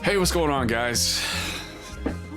Hey, what's going on, guys?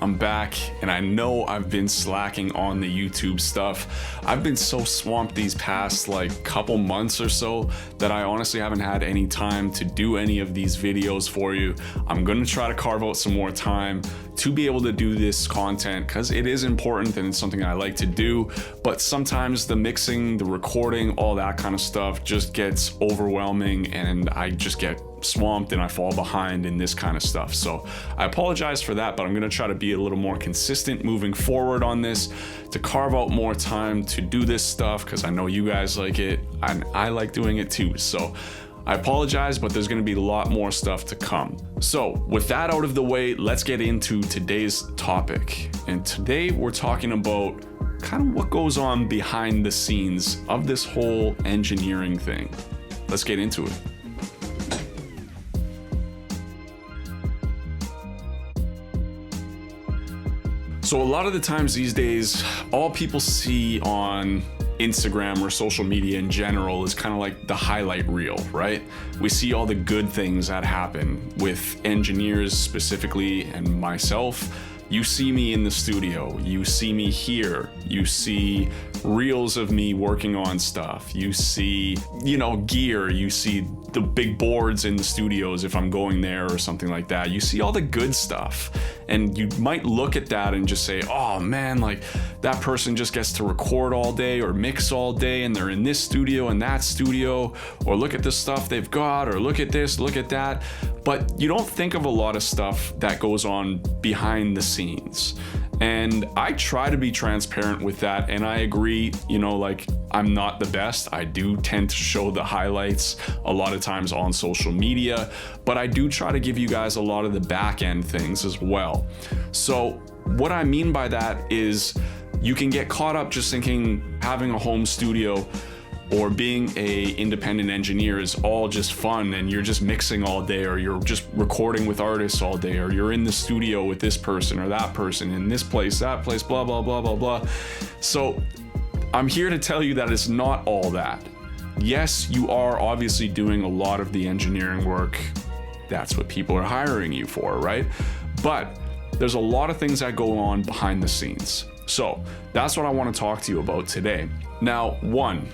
I'm back, and I know I've been slacking on the YouTube stuff. I've been so swamped these past couple months or so that I honestly haven't had any time to do any of these videos for you. I'm gonna try to carve out some more time to be able to do this content because it is important and it's something I like to do, but sometimes the mixing, the recording, all that kind of stuff just gets overwhelming and I just get swamped and I fall behind in this kind of stuff. So I apologize for that, but I'm gonna try to be a little more consistent moving forward on this, to carve out more time to do this stuff because I know you guys like it and I like doing it too. So I apologize, but there's gonna be a lot more stuff to come. So with that out of the way, let's get into today's topic. And today we're talking about kind of what goes on behind the scenes of this whole engineering thing. Let's get into it. So a lot of the times these days, all people see on Instagram or social media in general is kind of like the highlight reel, right? We see all the good things that happen with engineers specifically and myself. You see me in the studio, you see me here, you see reels of me working on stuff, you see, gear, you see the big boards in the studios if I'm going there or something like that. You see all the good stuff. And you might look at that and just say, oh man, that person just gets to record all day or mix all day and they're in this studio and that studio, or look at the stuff they've got, or look at this, look at that. But you don't think of a lot of stuff that goes on behind the scenes. And I try to be transparent with that, and I agree, I'm not the best. I do tend to show the highlights a lot of times on social media, but I do try to give you guys a lot of the back end things as well. So what I mean by that is you can get caught up just thinking having a home studio or being a independent engineer is all just fun and you're just mixing all day, or you're just recording with artists all day, or you're in the studio with this person or that person in this place, that place, blah, blah, blah, blah, blah. So I'm here to tell you that it's not all that. Yes, you are obviously doing a lot of the engineering work. That's what people are hiring you for, right? But there's a lot of things that go on behind the scenes. So that's what I want to talk to you about today. Now, one,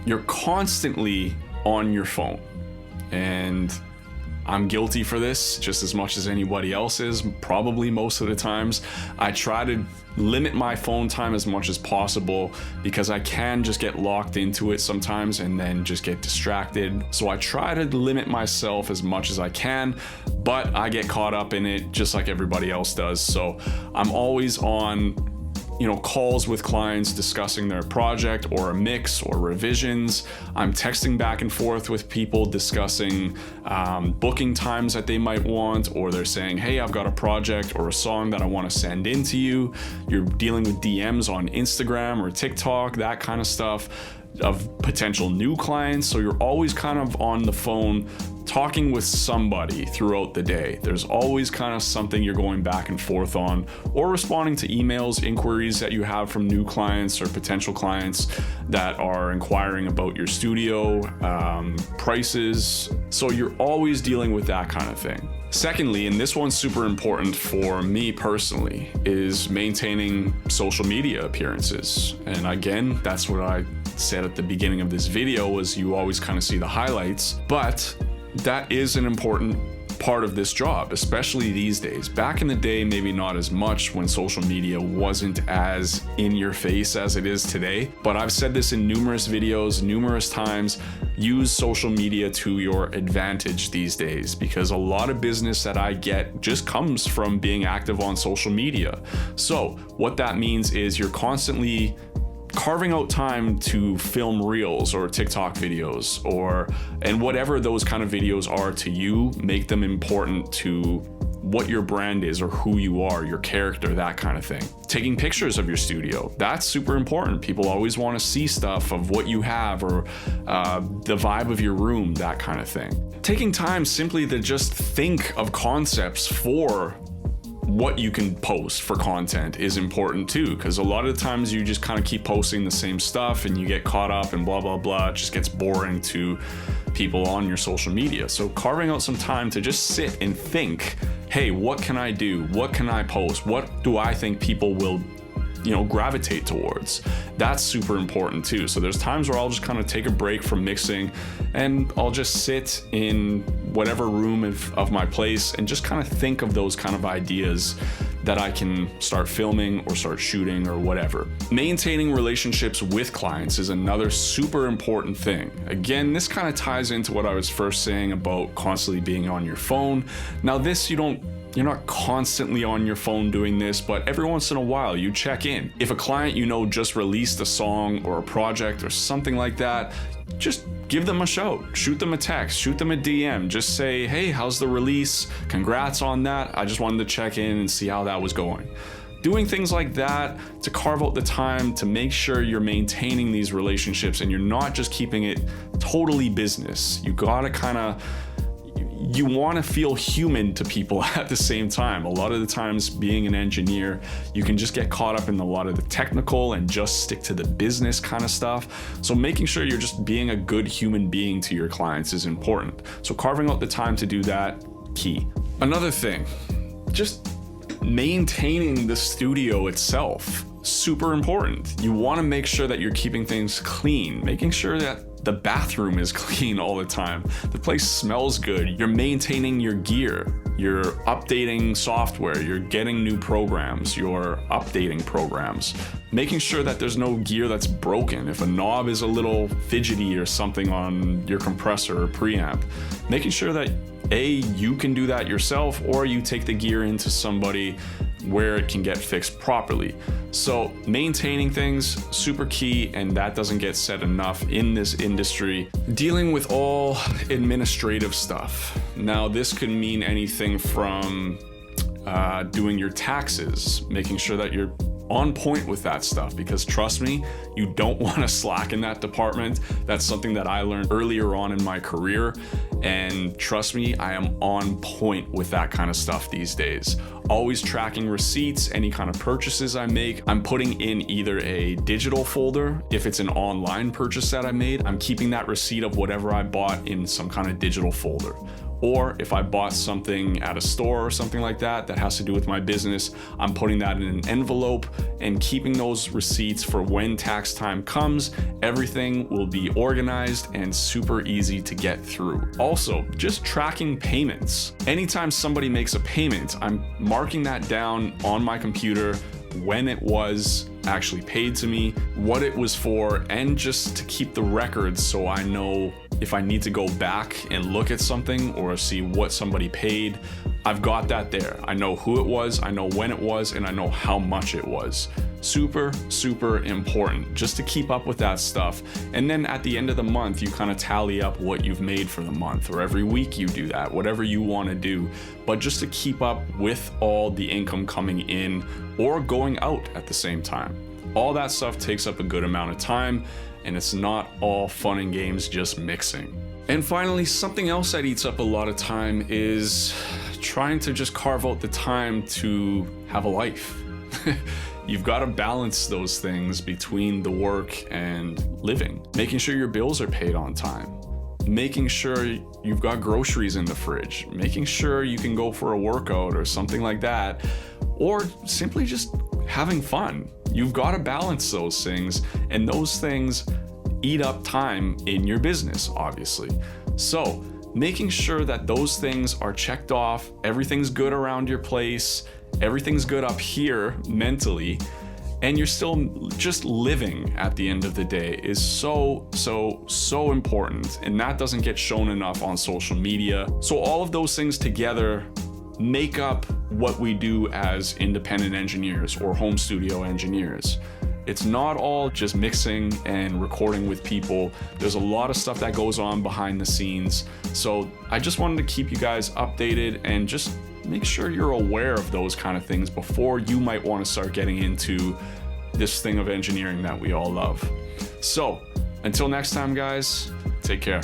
you're constantly on your phone, and I'm guilty for this just as much as anybody else is, probably most of the times. I try to limit my phone time as much as possible because I can just get locked into it sometimes and then just get distracted. So I try to limit myself as much as I can, but I get caught up in it just like everybody else does. So I'm always on calls with clients discussing their project or a mix or revisions. I'm texting back and forth with people discussing booking times that they might want, or they're saying, hey, I've got a project or a song that I want to send in to you. You're dealing with DMs on Instagram or TikTok, that kind of stuff, of potential new clients. So you're always kind of on the phone talking with somebody throughout the day. There's always kind of something you're going back and forth on, or responding to emails, inquiries that you have from new clients or potential clients that are inquiring about your studio, prices. So you're always dealing with that kind of thing. Secondly, and this one's super important for me personally, is maintaining social media appearances. And again, that's what I said at the beginning of this video, was you always kind of see the highlights, but that is an important part of this job, especially these days. Back in the day, maybe not as much when social media wasn't as in your face as it is today, but I've said this in numerous videos, numerous times. Use social media to your advantage these days, because a lot of business that I get just comes from being active on social media. So what that means is you're constantly carving out time to film reels or TikTok videos, and whatever those kind of videos are to you, make them important to what your brand is or who you are, your character, that kind of thing. Taking pictures of your studio, that's super important. People always want to see stuff of what you have, or the vibe of your room, that kind of thing. Taking time simply to just think of concepts for what you can post for content is important too, because a lot of the times you just kind of keep posting the same stuff and you get caught up and blah, blah, blah. It just gets boring to people on your social media. So carving out some time to just sit and think, hey, what can I do? What can I post? What do I think people will gravitate towards? That's super important too. So there's times where I'll just kind of take a break from mixing and I'll just sit in whatever room of my place and just kind of think of those kind of ideas that I can start filming or start shooting or whatever. Maintaining relationships with clients is another super important thing. Again, this kind of ties into what I was first saying about constantly being on your phone. Now this, you're not constantly on your phone doing this, but every once in a while you check in. If a client just released a song or a project or something like that, just give them a shout, shoot them a text, shoot them a DM, just say, hey, how's the release? Congrats on that. I just wanted to check in and see how that was going. Doing things like that to carve out the time to make sure you're maintaining these relationships and you're not just keeping it totally business. You gotta you want to feel human to people at the same time. A lot of the times being an engineer, you can just get caught up in a lot of the technical and just stick to the business kind of stuff. So making sure you're just being a good human being to your clients is important. So carving out the time to do that, key. Another thing, just maintaining the studio itself, super important. You want to make sure that you're keeping things clean, making sure that the bathroom is clean all the time. The place smells good. You're maintaining your gear. You're updating software. You're getting new programs. You're updating programs. Making sure that there's no gear that's broken. If a knob is a little fidgety or something on your compressor or preamp, making sure that you can do that yourself or you take the gear into somebody where it can get fixed properly. So maintaining things, super key, and that doesn't get said enough in this industry. Dealing with all administrative stuff. Now this could mean anything from doing your taxes, making sure that you're on point with that stuff, because trust me, you don't want to slack in that department. That's something that I learned earlier on in my career, and trust me, I am on point with that kind of stuff these days. Always tracking receipts, any kind of purchases I make. I'm putting in either a digital folder. If it's an online purchase that I made, I'm keeping that receipt of whatever I bought in some kind of digital folder. Or if I bought something at a store or something like that that has to do with my business, I'm putting that in an envelope and keeping those receipts for when tax time comes. Everything will be organized and super easy to get through. Also, just tracking payments. Anytime somebody makes a payment, I'm marking that down on my computer, when it was actually paid to me, what it was for, and just to keep the records so I know if I need to go back and look at something or see what somebody paid. I've got that there. I know who it was, I know when it was, and I know how much it was. Super, super important just to keep up with that stuff. And then at the end of the month, you kind of tally up what you've made for the month, or every week you do that, whatever you want to do. But just to keep up with all the income coming in or going out at the same time. All that stuff takes up a good amount of time, and it's not all fun and games just mixing. And finally, something else that eats up a lot of time is trying to just carve out the time to have a life. You've got to balance those things between the work and living. Making sure your bills are paid on time. Making sure you've got groceries in the fridge. Making sure you can go for a workout or something like that. Or simply just having fun. You've got to balance those things, and those things eat up time in your business, obviously. So making sure that those things are checked off, everything's good around your place, everything's good up here mentally, and you're still just living at the end of the day is so important. And that doesn't get shown enough on social media. So all of those things together make up what we do as independent engineers or home studio engineers. It's not all just mixing and recording with people. There's a lot of stuff that goes on behind the scenes. So I just wanted to keep you guys updated and just make sure you're aware of those kind of things before you might want to start getting into this thing of engineering that we all love. So until next time, guys, take care.